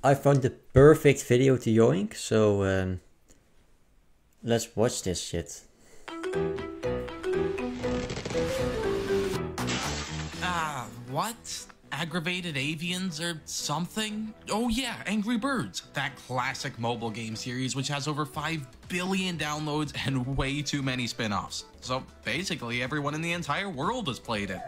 I found the perfect video to yoink, so let's watch this shit. What? Aggravated Avians or something? Oh yeah, Angry Birds, that classic mobile game series which has over 5 billion downloads and way too many spin-offs. So basically everyone in the entire world has played it.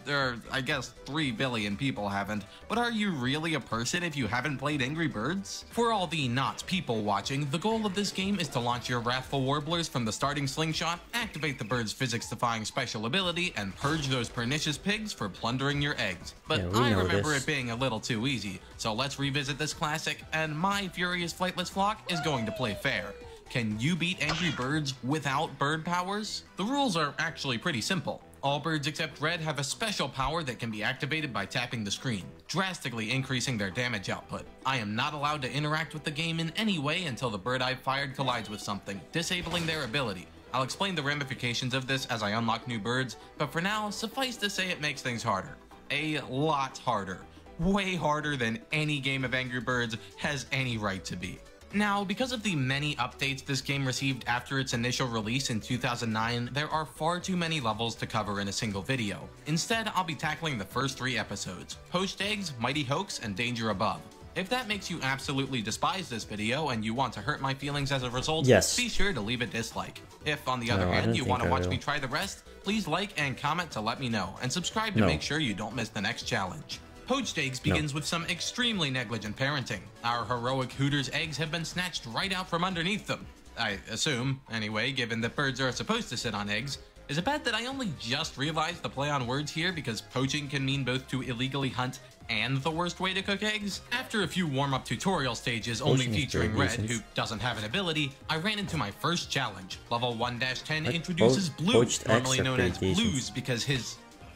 There are, I guess, 3 billion people haven't, but are you really a person if you haven't played Angry Birds? For all the not people watching, the goal of this game is to launch your wrathful warblers from the starting slingshot, activate the bird's physics-defying special ability, and purge those pernicious pigs for plundering your eggs. But Yeah, I remember it being a little too easy, so let's revisit this classic, and my furious flightless flock is going to play fair. Can you beat Angry Birds without bird powers? The rules are actually pretty simple. All birds except red have a special power that can be activated by tapping the screen, drastically increasing their damage output. I am not allowed to interact with the game in any way until the bird I've fired collides with something, disabling their ability. I'll explain the ramifications of this as I unlock new birds, but for now, suffice to say it makes things harder. A lot harder. Way harder than any game of Angry Birds has any right to be. Now, because of the many updates this game received after its initial release in 2009, there are far too many levels to cover in a single video. Instead, I'll be tackling the first 3 episodes: Poached Eggs, Mighty Hoax, and Danger Above. If that makes you absolutely despise this video and you want to hurt my feelings as a result, yes, be sure to leave a dislike. If, on the other hand, you want to watch me try the rest, please like and comment to let me know, and subscribe to make sure you don't miss the next challenge. Poached Eggs begins with some extremely negligent parenting. Our heroic Hooters eggs have been snatched right out from underneath them. I assume, anyway, given that birds are supposed to sit on eggs. Is it bad that I only just realized the play on words here because poaching can mean both to illegally hunt and the worst way to cook eggs? After a few warm-up tutorial stages only featuring Red, who doesn't have an ability, I ran into my first challenge. Level 1-10 introduces Blue, normally known as Blues because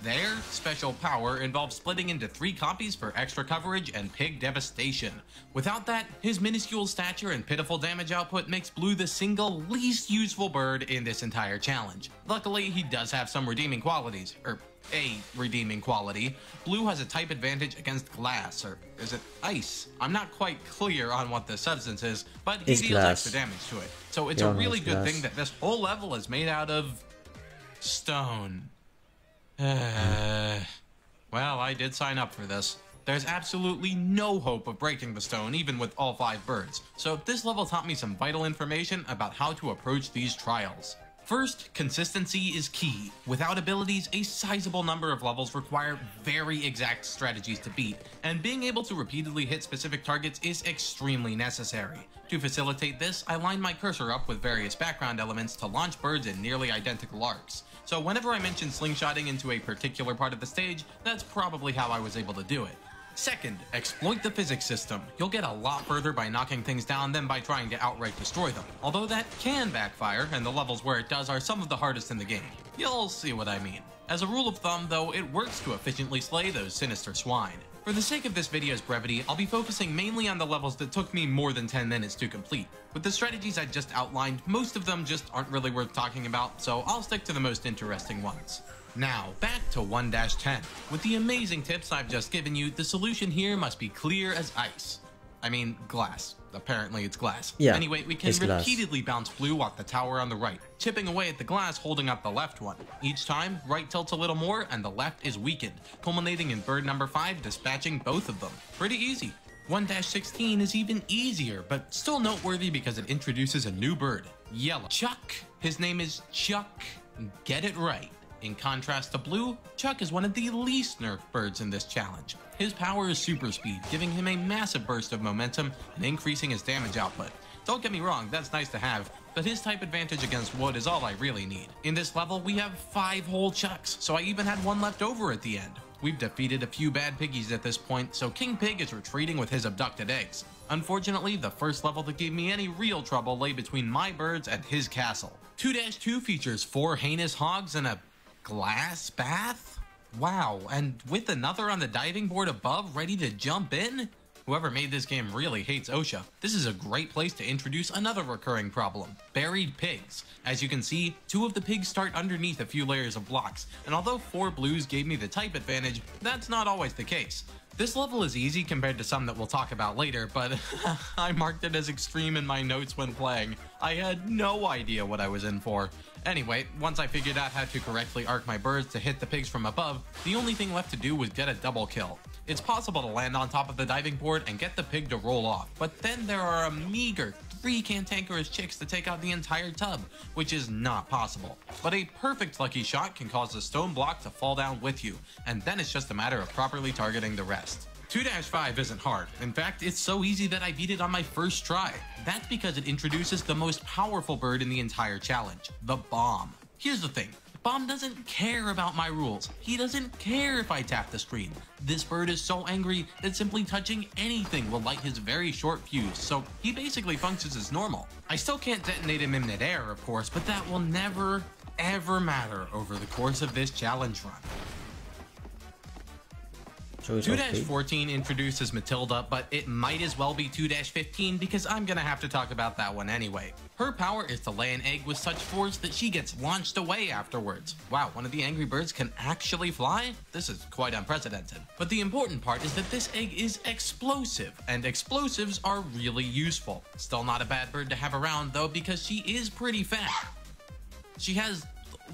their special power involves splitting into 3 copies for extra coverage and pig devastation. Without that, his minuscule stature and pitiful damage output makes Blue the single least useful bird in this entire challenge. Luckily, he does have some redeeming qualities, or a redeeming quality. Blue has a type advantage against glass, or is it ice? I'm not quite clear on what the substance is, but he deals extra damage to it. So it's a really good thing that this whole level is made out of stone. Well, I did sign up for this. There's absolutely no hope of breaking the stone, even with all 5 birds. So this level taught me some vital information about how to approach these trials. First, consistency is key. Without abilities, a sizable number of levels require very exact strategies to beat, and being able to repeatedly hit specific targets is extremely necessary. To facilitate this, I lined my cursor up with various background elements to launch birds in nearly identical arcs. So whenever I mention slingshotting into a particular part of the stage, that's probably how I was able to do it. Second, exploit the physics system. You'll get a lot further by knocking things down than by trying to outright destroy them. Although that can backfire, and the levels where it does are some of the hardest in the game. You'll see what I mean. As a rule of thumb, though, it works to efficiently slay those sinister swine. For the sake of this video's brevity, I'll be focusing mainly on the levels that took me more than 10 minutes to complete. With the strategies I just outlined, most of them just aren't really worth talking about, so I'll stick to the most interesting ones. Now, back to 1-10. With the amazing tips I've just given you, the solution here must be clear as ice. I mean, glass. Apparently it's glass. Yeah, anyway, we can repeatedly bounce Blue off the tower on the right, chipping away at the glass holding up the left one. Each time, right tilts a little more and the left is weakened, culminating in bird number 5 dispatching both of them. Pretty easy. 1-16 is even easier, but still noteworthy because it introduces a new bird, Yellow. Chuck. His name is Chuck. Get it right. In contrast to Blue, Chuck is one of the least nerfed birds in this challenge. His power is super speed, giving him a massive burst of momentum and increasing his damage output. Don't get me wrong, that's nice to have, but his type advantage against wood is all I really need. In this level, we have 5 whole Chucks, so I even had 1 left over at the end. We've defeated a few bad piggies at this point, so King Pig is retreating with his abducted eggs. Unfortunately, the first level that gave me any real trouble lay between my birds and his castle. 2-2 features 4 heinous hogs and a glass bath? Wow, and with another on the diving board above ready to jump in? Whoever made this game really hates OSHA. This is a great place to introduce another recurring problem: buried pigs. As you can see, 2 of the pigs start underneath a few layers of blocks, and although 4 blues gave me the type advantage, that's not always the case. This level is easy compared to some that we'll talk about later, but I marked it as extreme in my notes when playing. I had no idea what I was in for. Anyway, once I figured out how to correctly arc my birds to hit the pigs from above, the only thing left to do was get a double kill. It's possible to land on top of the diving board and get the pig to roll off, but then there are a meager 3 cantankerous chicks to take out the entire tub, which is not possible. But a perfect lucky shot can cause the stone block to fall down with you, and then it's just a matter of properly targeting the rest. 2-5 isn't hard. In fact, it's so easy that I beat it on my first try. That's because it introduces the most powerful bird in the entire challenge, the bomb. Here's the thing. Bomb doesn't care about my rules. He doesn't care if I tap the screen. This bird is so angry that simply touching anything will light his very short fuse, so he basically functions as normal. I still can't detonate him in midair, of course, but that will never, ever matter over the course of this challenge run. 2-14 introduces Matilda, but it might as well be 2-15 because I'm gonna have to talk about that one anyway. Her power is to lay an egg with such force that she gets launched away afterwards. Wow, one of the angry birds can actually fly? This is quite unprecedented. But the important part is that this egg is explosive, and explosives are really useful. Still not a bad bird to have around though, because she is pretty fat. She has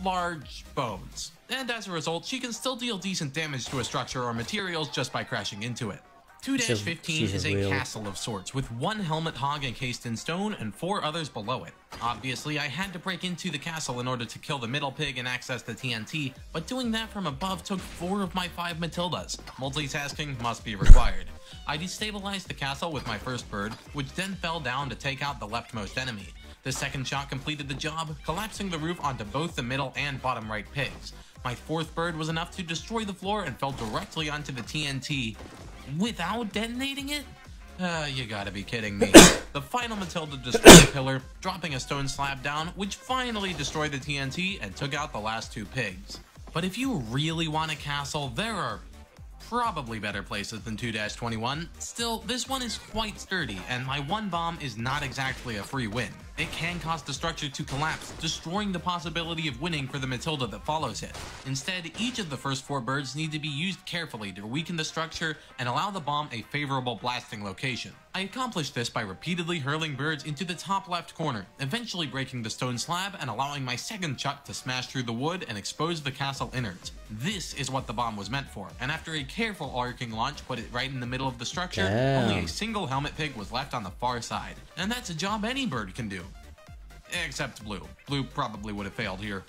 large bones, and as a result, she can still deal decent damage to a structure or materials just by crashing into it. 2-15 is a castle of sorts, with 1 helmet hog encased in stone and 4 others below it. Obviously, I had to break into the castle in order to kill the middle pig and access the TNT, but doing that from above took 4 of my 5 Matildas. Multitasking must be required. I destabilized the castle with my first bird, which then fell down to take out the leftmost enemy. The second shot completed the job, collapsing the roof onto both the middle and bottom right pigs. My 4th bird was enough to destroy the floor and fell directly onto the TNT without detonating it? You gotta be kidding me. The final Matilda destroyed the pillar, dropping a stone slab down, which finally destroyed the TNT and took out the last 2 pigs. But if you really want a castle, there are probably better places than 2-21. Still, this one is quite sturdy, and my 1 bomb is not exactly a free win. It can cause the structure to collapse, destroying the possibility of winning for the Matilda that follows it. Instead, each of the first 4 birds need to be used carefully to weaken the structure and allow the bomb a favorable blasting location. I accomplished this by repeatedly hurling birds into the top left corner, eventually breaking the stone slab and allowing my second chuck to smash through the wood and expose the castle innards. This is what the bomb was meant for, and after a careful arcing launch put it right in the middle of the structure, only a single helmet pig was left on the far side. And that's a job any bird can do. Except Blue. Blue probably would have failed here.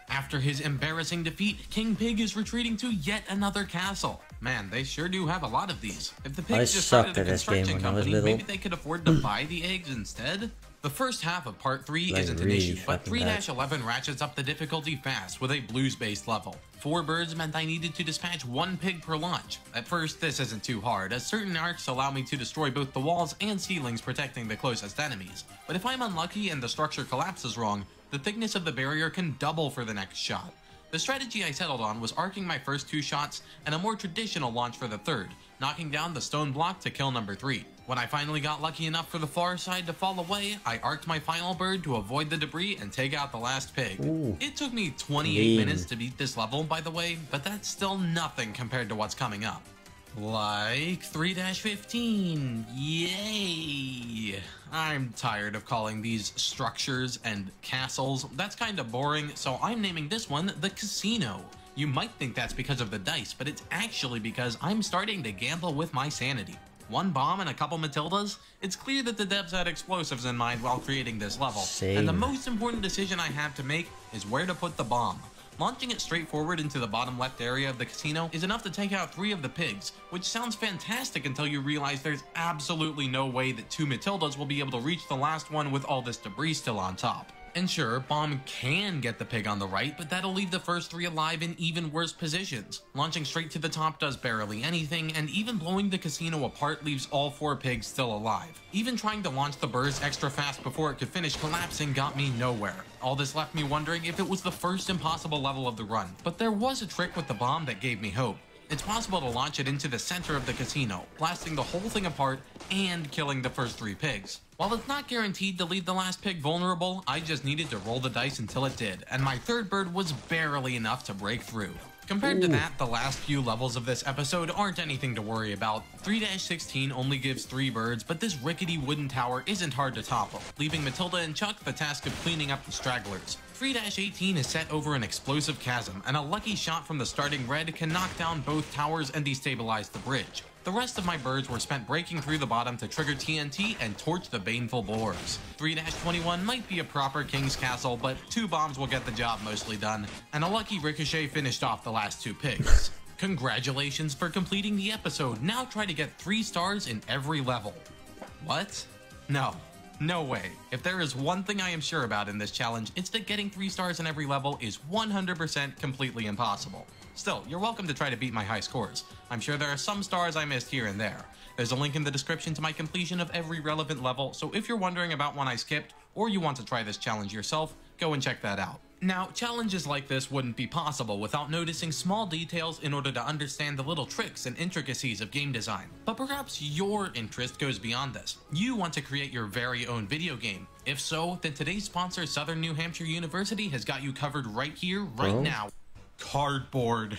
After his embarrassing defeat, King Pig is retreating to yet another castle. Man, they sure do have a lot of these. If the pigs just started a construction company, maybe they could afford to buy the eggs instead? The first half of part 3 isn't an issue, but 3-11 ratchets up the difficulty fast with a blues-based level. 4 birds meant I needed to dispatch 1 pig per launch. At first, this isn't too hard, as certain arcs allow me to destroy both the walls and ceilings protecting the closest enemies. But if I'm unlucky and the structure collapses wrong, the thickness of the barrier can double for the next shot. The strategy I settled on was arcing my first 2 shots and a more traditional launch for the third, knocking down the stone block to kill number 3. When I finally got lucky enough for the far side to fall away, I arced my final bird to avoid the debris and take out the last pig. Ooh. It took me 28 minutes to beat this level, by the way, but that's still nothing compared to what's coming up. Like 3-15, yay! I'm tired of calling these structures and castles. That's kinda boring, so I'm naming this one the Casino. You might think that's because of the dice, but it's actually because I'm starting to gamble with my sanity. 1 bomb and a couple Matildas? It's clear that the devs had explosives in mind while creating this level. Same. And the most important decision I have to make is where to put the bomb. Launching it straight forward into the bottom left area of the casino is enough to take out 3 of the pigs, which sounds fantastic until you realize there's absolutely no way that 2 Matildas will be able to reach the last one with all this debris still on top. And sure, bomb can get the pig on the right, but that'll leave the first 3 alive in even worse positions. Launching straight to the top does barely anything, and even blowing the casino apart leaves all 4 pigs still alive. Even trying to launch the burst extra fast before it could finish collapsing got me nowhere. All this left me wondering if it was the first impossible level of the run, but there was a trick with the bomb that gave me hope. It's possible to launch it into the center of the casino, blasting the whole thing apart and killing the first 3 pigs. While it's not guaranteed to leave the last pig vulnerable, I just needed to roll the dice until it did, and my third bird was barely enough to break through. Compared to that, the last few levels of this episode aren't anything to worry about. 3-16 only gives 3 birds, but this rickety wooden tower isn't hard to topple, leaving Matilda and Chuck the task of cleaning up the stragglers. 3-18 is set over an explosive chasm, and a lucky shot from the starting red can knock down both towers and destabilize the bridge. The rest of my birds were spent breaking through the bottom to trigger TNT and torch the baneful boars. 3-21 might be a proper King's Castle, but 2 bombs will get the job mostly done, and a lucky ricochet finished off the last 2 pigs. Congratulations for completing the episode. Now try to get 3 stars in every level. What? No way. If there is one thing I am sure about in this challenge, it's that getting 3 stars in every level is 100% completely impossible. Still, you're welcome to try to beat my high scores. I'm sure there are some stars I missed here and there. There's a link in the description to my completion of every relevant level, so if you're wondering about one I skipped, or you want to try this challenge yourself, go and check that out. Now, challenges like this wouldn't be possible without noticing small details in order to understand the little tricks and intricacies of game design. But perhaps your interest goes beyond this. You want to create your very own video game. If so, then today's sponsor, Southern New Hampshire University, has got you covered right here, right now. Cardboard.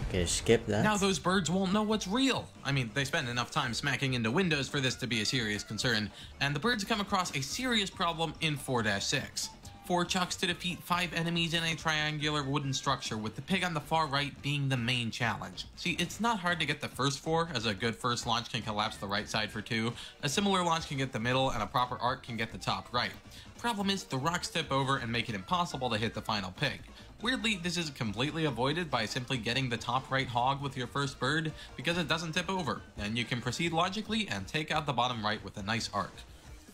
Okay, skip that. Now those birds won't know what's real. I mean, they spend enough time smacking into windows for this to be a serious concern, and the birds come across a serious problem in 4-6. 4 chucks to defeat 5 enemies in a triangular wooden structure, with the pig on the far right being the main challenge. See, it's not hard to get the first 4, as a good first launch can collapse the right side for 2, a similar launch can get the middle, and a proper arc can get the top right. Problem is, the rocks tip over and make it impossible to hit the final pig. Weirdly, this is completely avoided by simply getting the top right hog with your first bird, because it doesn't tip over, and you can proceed logically and take out the bottom right with a nice arc.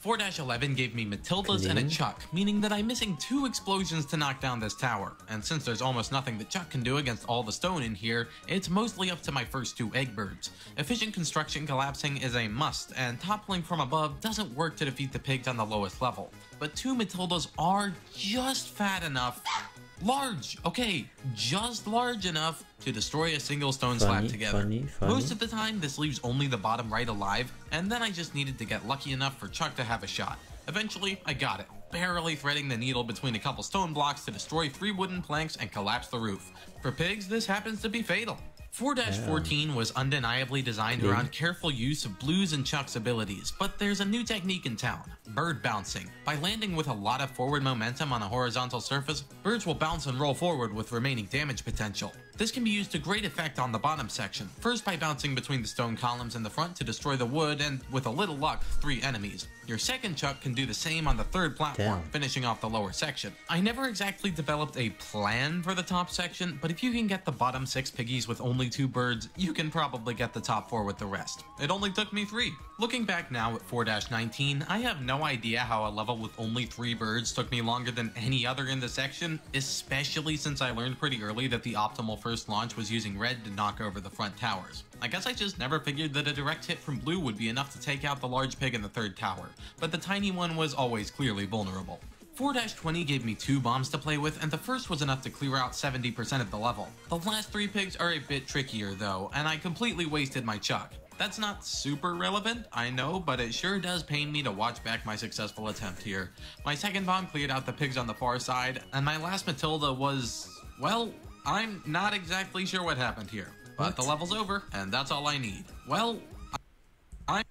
4-11 gave me Matildas and a Chuck, meaning that I'm missing 2 explosions to knock down this tower, and since there's almost nothing that Chuck can do against all the stone in here, it's mostly up to my first 2 egg birds. Efficient construction collapsing is a must, and toppling from above doesn't work to defeat the pigs on the lowest level. But 2 Matildas are just fat enough, just large enough to destroy a single stone slab together. Most of the time, this leaves only the bottom right alive, and then I just needed to get lucky enough for Chuck to have a shot. Eventually, I got it, barely threading the needle between a couple stone blocks to destroy 3 wooden planks and collapse the roof. For pigs, this happens to be fatal. 4-14 was undeniably designed around careful use of Blue's and Chuck's abilities, but there's a new technique in town, bird bouncing. By landing with a lot of forward momentum on a horizontal surface, birds will bounce and roll forward with remaining damage potential. This can be used to great effect on the bottom section, first by bouncing between the stone columns in the front to destroy the wood and, with a little luck, 3 enemies. Your second Chuck can do the same on the third platform, finishing off the lower section. I never exactly developed a plan for the top section, but if you can get the bottom 6 piggies with only 2 birds, you can probably get the top 4 with the rest. It only took me 3. Looking back now at 4-19, I have no idea how a level with only 3 birds took me longer than any other in the section, especially since I learned pretty early that the optimal first launch was using red to knock over the front towers. I guess I just never figured that a direct hit from blue would be enough to take out the large pig in the third tower, but the tiny one was always clearly vulnerable. 4-20 gave me 2 bombs to play with, and the first was enough to clear out 70% of the level. The last 3 pigs are a bit trickier though, and I completely wasted my Chuck. That's not super relevant, I know, but it sure does pain me to watch back my successful attempt here. My second bomb cleared out the pigs on the far side, and my last Matilda was, well, I'm not exactly sure what happened here. But the level's over, and that's all I need. Well, I'm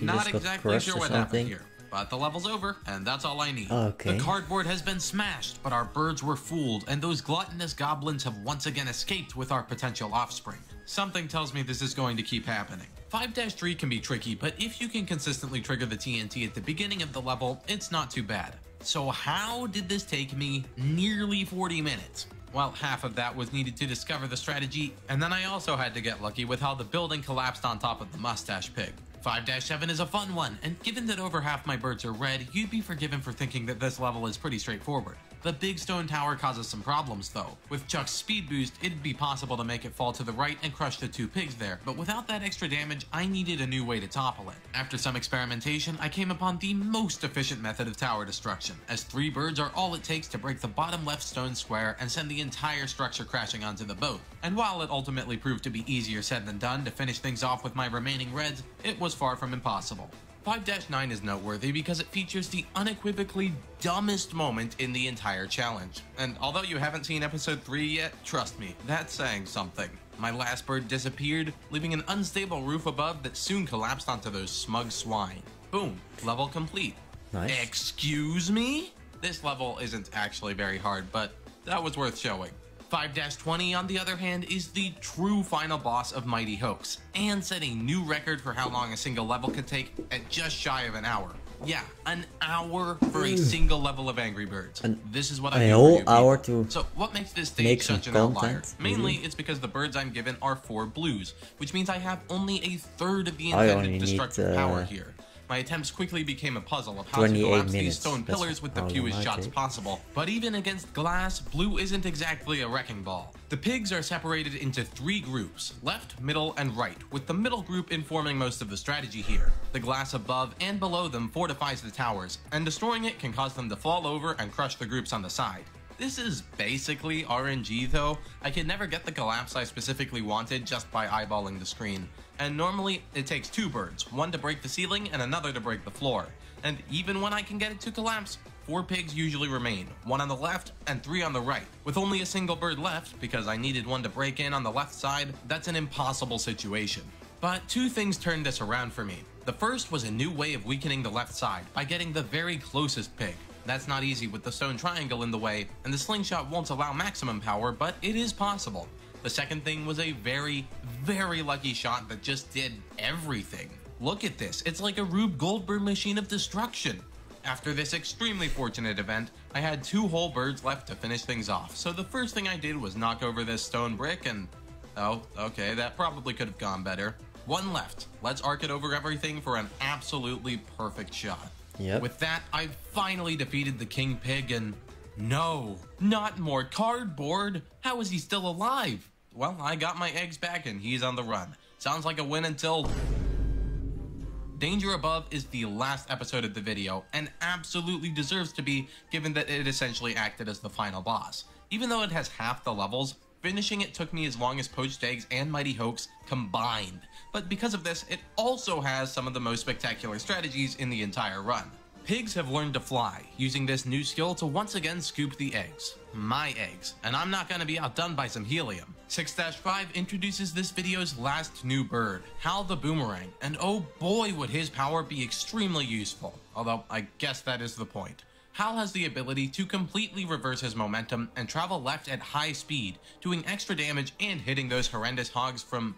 not exactly sure what happened here. But the level's over, and that's all I need. Okay. The cardboard has been smashed, but our birds were fooled, and those gluttonous goblins have once again escaped with our potential offspring. Something tells me this is going to keep happening. 5-3 can be tricky, but if you can consistently trigger the TNT at the beginning of the level, it's not too bad. So how did this take me nearly 40 minutes? Well, half of that was needed to discover the strategy, and then I also had to get lucky with how the building collapsed on top of the mustache pig. 5-7 is a fun one, and given that over half my birds are red, you'd be forgiven for thinking that this level is pretty straightforward. The big stone tower causes some problems though. With Chuck's speed boost, it'd be possible to make it fall to the right and crush the 2 pigs there, but without that extra damage, I needed a new way to topple it. After some experimentation, I came upon the most efficient method of tower destruction, as 3 birds are all it takes to break the bottom left stone square and send the entire structure crashing onto the boat. And while it ultimately proved to be easier said than done to finish things off with my remaining reds, it was far from impossible. 5-9 is noteworthy because it features the unequivocally dumbest moment in the entire challenge. And although you haven't seen episode 3 yet, trust me, that's saying something. My last bird disappeared, leaving an unstable roof above that soon collapsed onto those smug swine. Boom, level complete. Nice. Excuse me? This level isn't actually very hard, but that was worth showing. 5-20, on the other hand, is the true final boss of Mighty Hoax, and set a new record for how long a single level could take at just shy of an hour. Yeah, an hour for a single level of Angry Birds. This is what I do for you hour people. to So what makes this make stage such some an outlier? content? Mainly, it's because the birds I'm given are 4 blues, which means I have only a third of the I only intended need, destructive power here. My attempts quickly became a puzzle of how to 28 collapse minutes. these stone That's pillars with the how long fewest I shots take. possible. But even against glass, blue isn't exactly a wrecking ball. The pigs are separated into 3 groups, left, middle, and right, with the middle group informing most of the strategy here. The glass above and below them fortifies the towers, and destroying it can cause them to fall over and crush the groups on the side. This is basically RNG though. I could never get the collapse I specifically wanted just by eyeballing the screen. And normally, it takes 2 birds, one to break the ceiling and another to break the floor. And even when I can get it to collapse, 4 pigs usually remain, 1 on the left and 3 on the right. With only a single bird left, because I needed one to break in on the left side, that's an impossible situation. But 2 things turned this around for me. The first was a new way of weakening the left side by getting the very closest pig. That's not easy with the stone triangle in the way, and the slingshot won't allow maximum power, but it is possible. The second thing was a very, very lucky shot that just did everything. Look at this, it's like a Rube Goldberg machine of destruction. After this extremely fortunate event, I had 2 whole birds left to finish things off, so the first thing I did was knock over this stone brick and... oh, okay, that probably could have gone better. 1 left. Let's arc it over everything for an absolutely perfect shot. Yep. With that, I finally defeated the king pig and... no, not more cardboard. How is he still alive? Well, I got my eggs back and he's on the run. Sounds like a win until... Danger Above is the last episode of the video, and absolutely deserves to be, given that it essentially acted as the final boss. Even though it has half the levels, finishing it took me as long as Poached Eggs and Mighty Hoax combined. But because of this, it also has some of the most spectacular strategies in the entire run. Pigs have learned to fly, using this new skill to once again scoop the eggs. My eggs, and I'm not gonna be outdone by some helium. 6-5 introduces this video's last new bird, Hal the Boomerang, and oh boy would his power be extremely useful, although I guess that is the point. Hal has the ability to completely reverse his momentum and travel left at high speed, doing extra damage and hitting those horrendous hogs from...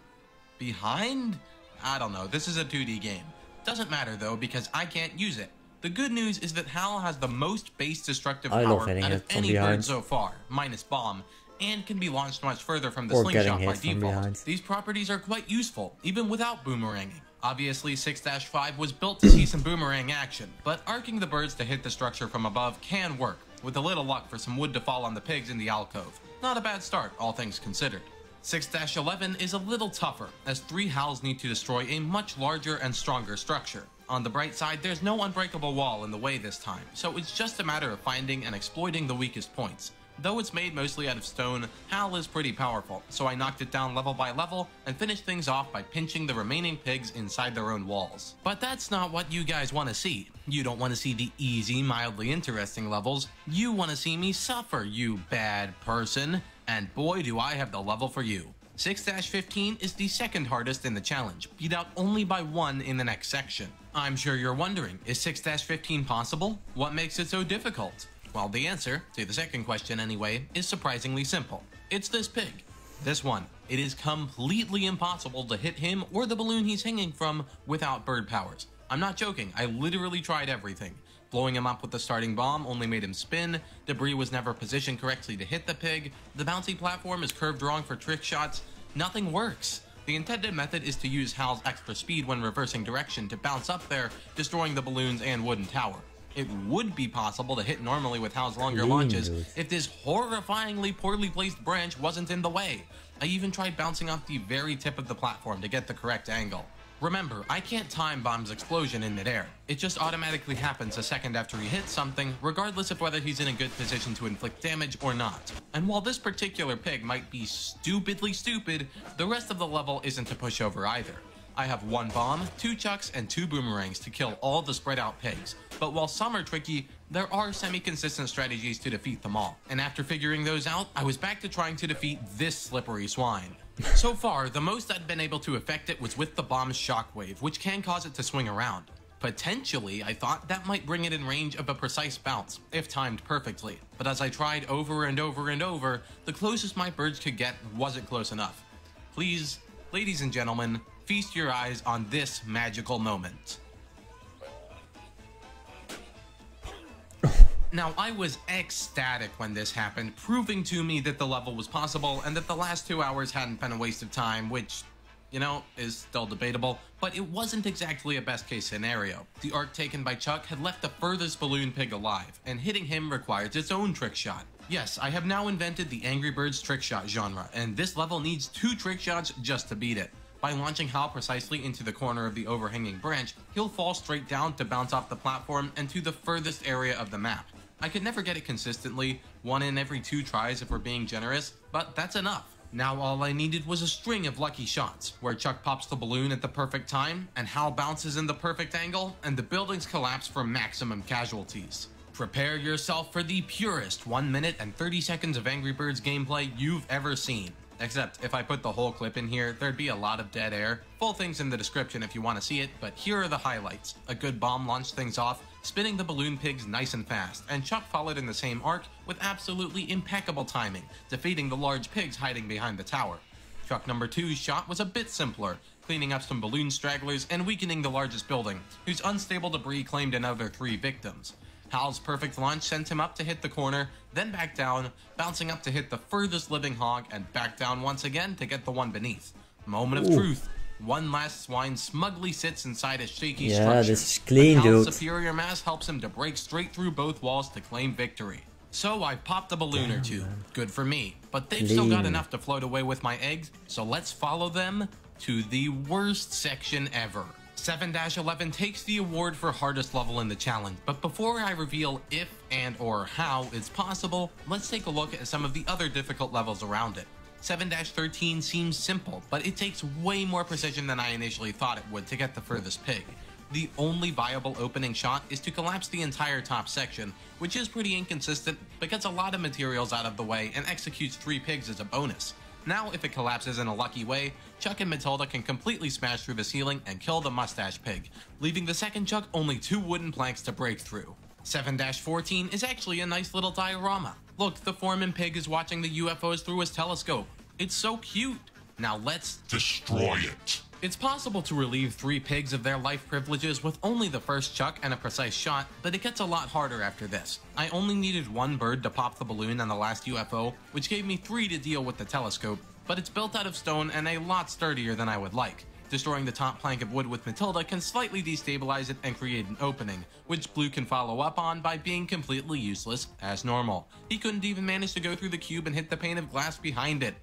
behind? I don't know, this is a 2D game. Doesn't matter though, because I can't use it. The good news is that Hal has the most base destructive power out of any bird so far, minus bomb, and can be launched much further from the slingshot by default. These properties are quite useful, even without boomeranging. Obviously, 6-5 was built to see some boomerang action, but arcing the birds to hit the structure from above can work, with a little luck for some wood to fall on the pigs in the alcove. Not a bad start, all things considered. 6-11 is a little tougher, as 3 Hals need to destroy a much larger and stronger structure. On the bright side, there's no unbreakable wall in the way this time, so it's just a matter of finding and exploiting the weakest points. Though it's made mostly out of stone, Hal is pretty powerful, so I knocked it down level by level and finished things off by pinching the remaining pigs inside their own walls. But that's not what you guys want to see. You don't want to see the easy, mildly interesting levels. You want to see me suffer, you bad person. And boy do I have the level for you. 6-15 is the second hardest in the challenge, beat out only by 1 in the next section. I'm sure you're wondering, is 6-15 possible? What makes it so difficult? Well, the answer, to the second question anyway, is surprisingly simple. It's this pig. This one. It is completely impossible to hit him or the balloon he's hanging from without bird powers. I'm not joking, I literally tried everything. Blowing him up with the starting bomb only made him spin, debris was never positioned correctly to hit the pig, the bouncy platform is curved wrong for trick shots, nothing works. The intended method is to use Hal's extra speed when reversing direction to bounce up there, destroying the balloons and wooden tower. It would be possible to hit normally with Hal's longer Clean, launches dude. if this horrifyingly poorly placed branch wasn't in the way. I even tried bouncing off the very tip of the platform to get the correct angle. Remember, I can't time Bomb's explosion in midair. It just automatically happens a second after he hits something, regardless of whether he's in a good position to inflict damage or not. And while this particular pig might be stupidly stupid, the rest of the level isn't a pushover either. I have 1 bomb, 2 chucks, and 2 boomerangs to kill all the spread out pigs. But while some are tricky, there are semi-consistent strategies to defeat them all. And after figuring those out, I was back to trying to defeat this slippery swine. So far, the most I'd been able to affect it was with the bomb's shockwave, which can cause it to swing around. Potentially, I thought that might bring it in range of a precise bounce, if timed perfectly. But as I tried over and over and over, the closest my birds could get wasn't close enough. Please, ladies and gentlemen, feast your eyes on this magical moment. Now, I was ecstatic when this happened, proving to me that the level was possible and that the last 2 hours hadn't been a waste of time, which, you know, is still debatable, but it wasn't exactly a best case scenario. The arc taken by Chuck had left the furthest balloon pig alive, and hitting him requires its own trick shot. Yes, I have now invented the Angry Birds trick shot genre, and this level needs 2 trick shots just to beat it. By launching Hal precisely into the corner of the overhanging branch, he'll fall straight down to bounce off the platform and to the furthest area of the map. I could never get it consistently, 1 in every 2 tries if we're being generous, but that's enough. Now all I needed was a string of lucky shots, where Chuck pops the balloon at the perfect time, and Hal bounces in the perfect angle, and the buildings collapse for maximum casualties. Prepare yourself for the purest 1 minute and 30 seconds of Angry Birds gameplay you've ever seen. Except, if I put the whole clip in here, there'd be a lot of dead air. Full thing's in the description if you want to see it, but here are the highlights. A good bomb launched things off, spinning the balloon pigs nice and fast, and Chuck followed in the same arc with absolutely impeccable timing, defeating the large pigs hiding behind the tower. Truck number 2's shot was a bit simpler, cleaning up some balloon stragglers and weakening the largest building, whose unstable debris claimed another 3 victims. Hal's perfect launch sent him up to hit the corner, then back down, bouncing up to hit the furthest living hog, and back down once again to get the one beneath. Moment of truth. One last swine smugly sits inside a shaky structure. This is clean, but Hal's dude. superior mass helps him to break straight through both walls to claim victory. So I popped a balloon or 2. Good for me. But they've still got enough to float away with my eggs, so let's follow them to the worst section ever. 7-11 takes the award for hardest level in the challenge, but before I reveal if and or how it's possible, let's take a look at some of the other difficult levels around it. 7-13 seems simple, but it takes way more precision than I initially thought it would to get the furthest pig. The only viable opening shot is to collapse the entire top section, which is pretty inconsistent, but gets a lot of materials out of the way and executes 3 pigs as a bonus. Now, if it collapses in a lucky way, Chuck and Matilda can completely smash through the ceiling and kill the mustache pig, leaving the second Chuck only 2 wooden planks to break through. 7-14 is actually a nice little diorama. Look, the foreman pig is watching the UFOs through his telescope. It's so cute. Now let's destroy it. It's possible to relieve 3 pigs of their life privileges with only the first Chuck and a precise shot, but it gets a lot harder after this. I only needed 1 bird to pop the balloon on the last UFO, which gave me 3 to deal with the telescope, but it's built out of stone and a lot sturdier than I would like. Destroying the top plank of wood with Matilda can slightly destabilize it and create an opening, which Blue can follow up on by being completely useless as normal. He couldn't even manage to go through the cube and hit the pane of glass behind it.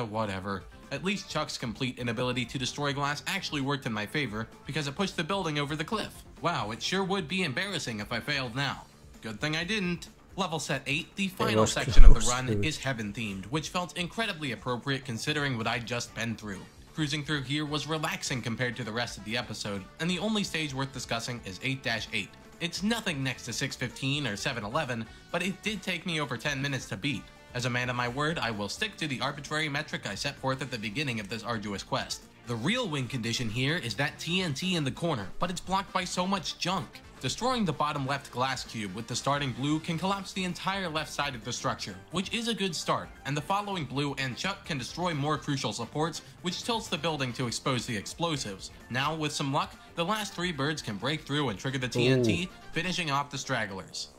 Whatever. At least Chuck's complete inability to destroy glass actually worked in my favor, because it pushed the building over the cliff. Wow, it sure would be embarrassing if I failed now. Good thing I didn't. Level set 8, the final section of the run, is heaven themed, which felt incredibly appropriate considering what I'd just been through. Cruising through here was relaxing compared to the rest of the episode, and the only stage worth discussing is 8-8. It's nothing next to 6-15 or 7-11, but it did take me over 10 minutes to beat. As a man of my word, I will stick to the arbitrary metric I set forth at the beginning of this arduous quest. The real win condition here is that TNT in the corner, but it's blocked by so much junk. Destroying the bottom left glass cube with the starting blue can collapse the entire left side of the structure, which is a good start, and the following blue and Chuck can destroy more crucial supports, which tilts the building to expose the explosives. Now, with some luck, the last 3 birds can break through and trigger the TNT, finishing off the stragglers.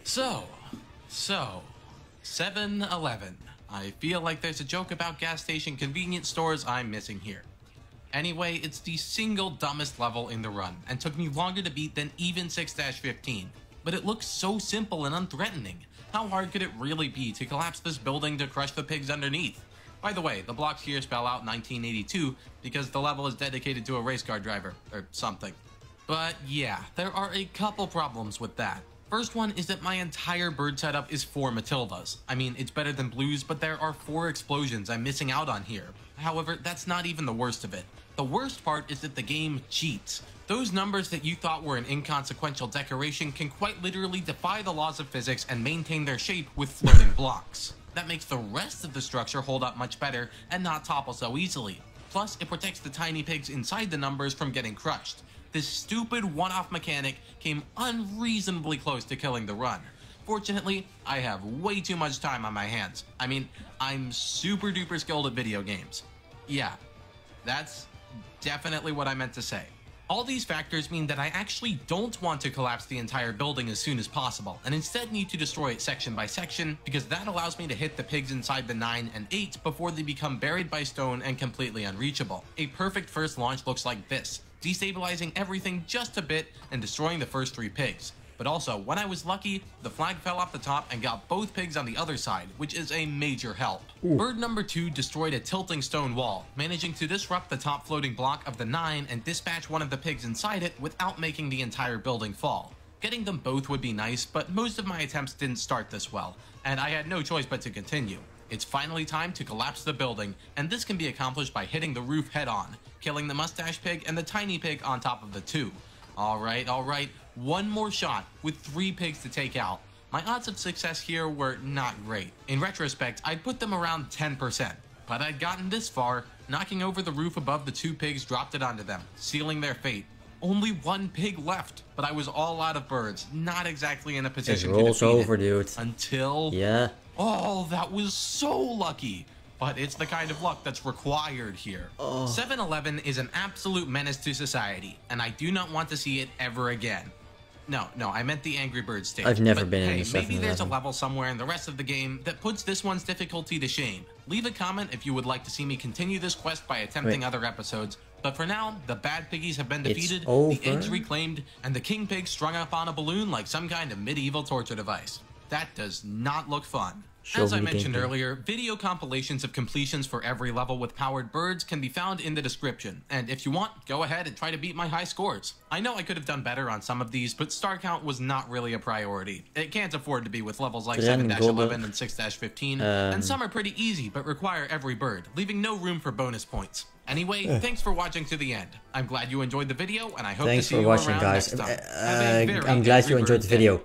So, 7-11. I feel like there's a joke about gas station convenience stores I'm missing here. Anyway, it's the single dumbest level in the run, and took me longer to beat than even 6-15. but it looks so simple and unthreatening. How hard could it really be to collapse this building to crush the pigs underneath? By the way, the blocks here spell out 1982 because the level is dedicated to a race car driver, or something. But yeah, there are a couple problems with that. First one is that my entire bird setup is 4 Matildas. I mean, it's better than Blue's, but there are 4 explosions I'm missing out on here. However, that's not even the worst of it. The worst part is that the game cheats. Those numbers that you thought were an inconsequential decoration can quite literally defy the laws of physics and maintain their shape with floating blocks. That makes the rest of the structure hold up much better and not topple so easily. Plus, it protects the tiny pigs inside the numbers from getting crushed. This stupid one-off mechanic came unreasonably close to killing the run. Fortunately, I have way too much time on my hands. I mean, I'm super duper skilled at video games. Yeah, that's definitely what I meant to say. All these factors mean that I actually don't want to collapse the entire building as soon as possible, and instead need to destroy it section by section, because that allows me to hit the pigs inside the 9 and 8 before they become buried by stone and completely unreachable. A perfect first launch looks like this, destabilizing everything just a bit and destroying the first 3 pigs. But also, when I was lucky, the flag fell off the top and got both pigs on the other side, which is a major help. Ooh. Bird number 2 destroyed a tilting stone wall, managing to disrupt the top floating block of the 9 and dispatch one of the pigs inside it without making the entire building fall. Getting them both would be nice, but most of my attempts didn't start this well, and I had no choice but to continue. It's finally time to collapse the building, and this can be accomplished by hitting the roof head on, killing the mustache pig and the tiny pig on top of the 2. Alright, one more shot with 3 pigs to take out. My odds of success here were not great. In retrospect, I'd put them around 10%, but I'd gotten this far. Knocking over the roof above the 2 pigs dropped it onto them, sealing their fate. Only 1 pig left, but I was all out of birds, not exactly in a position to defeat over, dude. Until... Yeah. Oh, that was so lucky. But it's the kind of luck that's required here. 7-Eleven is an absolute menace to society, and I do not want to see it ever again. No, I meant the Angry Birds stage. I've never been in a 7-Eleven. Maybe there's a level somewhere in the rest of the game that puts this one's difficulty to shame. Leave a comment if you would like to see me continue this quest by attempting other episodes. But for now, the bad piggies have been defeated, the eggs reclaimed, and the king pig strung up on a balloon like some kind of medieval torture device. That does not look fun. As I mentioned earlier, video compilations of completions for every level with powered birds can be found in the description, and if you want, go ahead and try to beat my high scores. I know I could have done better on some of these, but star count was not really a priority. It can't afford to be with levels like 7-11 and 6-15, and some are pretty easy but require every bird, leaving no room for bonus points. Anyway, thanks for watching to the end. I'm glad you enjoyed the video, and I hope to see you around next time. I'm glad you enjoyed the video.